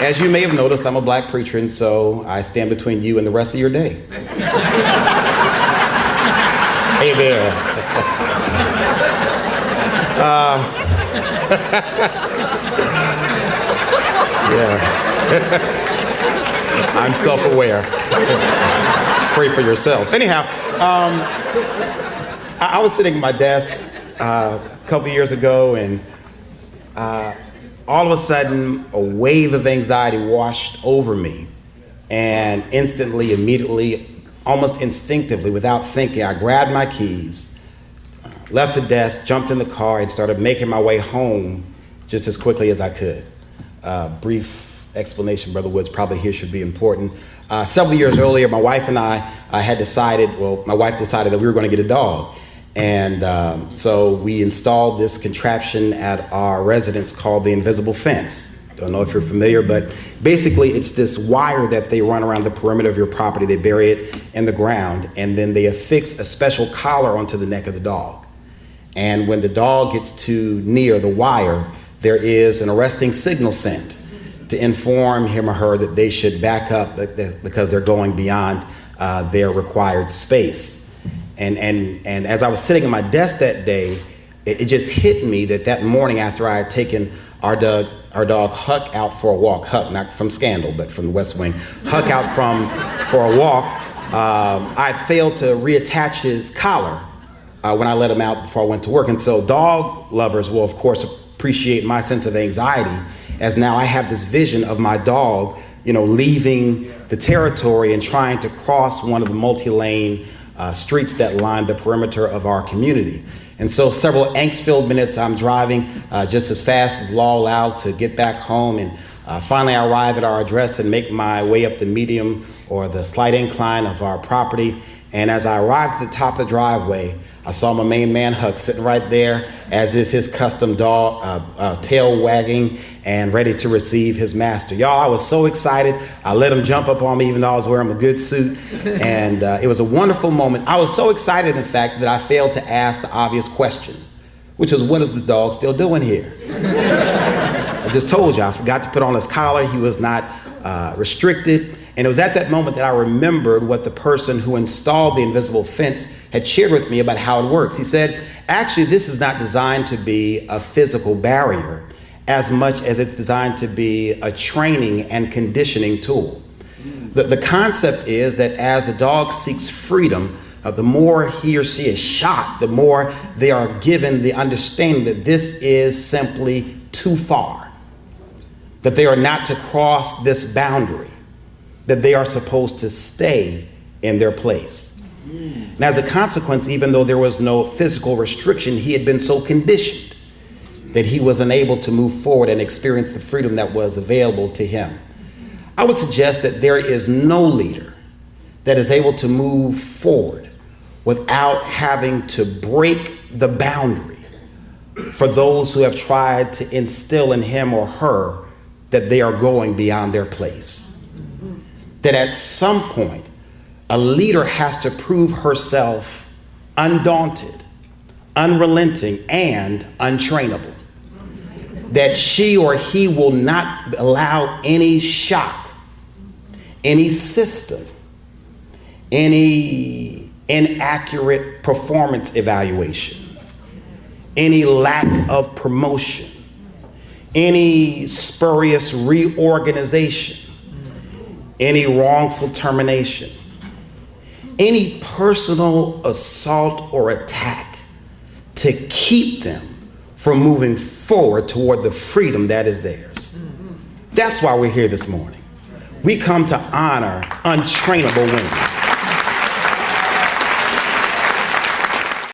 as you may have noticed, I'm a black preacher, and so I stand between you and the rest of your day. Hey there. Yeah. I'm self-aware. Pray for yourselves. Anyhow, I was sitting at my desk a couple years ago, and all of a sudden, a wave of anxiety washed over me. And instantly, immediately, almost instinctively, without thinking, I grabbed my keys, left the desk, jumped in the car, and started making my way home just as quickly as I could. Brief explanation, Brother Woods, probably here should be important. Several years earlier, my wife and I had decided, my wife decided that we were going to get a dog. And so we installed this contraption at our residence called the invisible fence. Don't know if you're familiar, but basically it's this wire that they run around the perimeter of your property. They bury it in the ground, and then they affix a special collar onto the neck of the dog. And when the dog gets too near the wire, there is an arresting signal sent to inform him or her that they should back up because they're going beyond their required space. And as I was sitting at my desk that day, it just hit me that morning after I had taken our dog Huck out for a walk, Huck, not from Scandal, but from the West Wing, Huck out for a walk, I failed to reattach his collar when I let him out before I went to work. And so dog lovers will, of course, appreciate my sense of anxiety, as now I have this vision of my dog, leaving the territory and trying to cross one of the multi-lane streets that line the perimeter of our community. And so several angst-filled minutes I'm driving just as fast as law allowed to get back home, and finally I arrive at our address and make my way up the medium or the slight incline of our property. And as I arrived at the top of the driveway, I saw my main man Huck sitting right there, as is his custom dog, tail wagging and ready to receive his master. Y'all, I was so excited. I let him jump up on me even though I was wearing a good suit. And it was a wonderful moment. I was so excited, in fact, that I failed to ask the obvious question, which was, what is this dog still doing here? I just told you, I forgot to put on his collar. He was not restricted. And it was at that moment that I remembered what the person who installed the invisible fence had shared with me about how it works. He said, actually, this is not designed to be a physical barrier as much as it's designed to be a training and conditioning tool. The concept is that as the dog seeks freedom, the more he or she is shot, the more they are given the understanding that this is simply too far, that they are not to cross this boundary, that they are supposed to stay in their place. And as a consequence, even though there was no physical restriction, he had been so conditioned that he was unable to move forward and experience the freedom that was available to him. I would suggest that there is no leader that is able to move forward without having to break the boundary for those who have tried to instill in him or her that they are going beyond their place. That at some point, a leader has to prove herself undaunted, unrelenting, and untrainable. That she or he will not allow any shock, any system, any inaccurate performance evaluation, any lack of promotion, any spurious reorganization, any wrongful termination, any personal assault or attack to keep them from moving forward toward the freedom that is theirs. That's why we're here this morning. We come to honor untrainable women.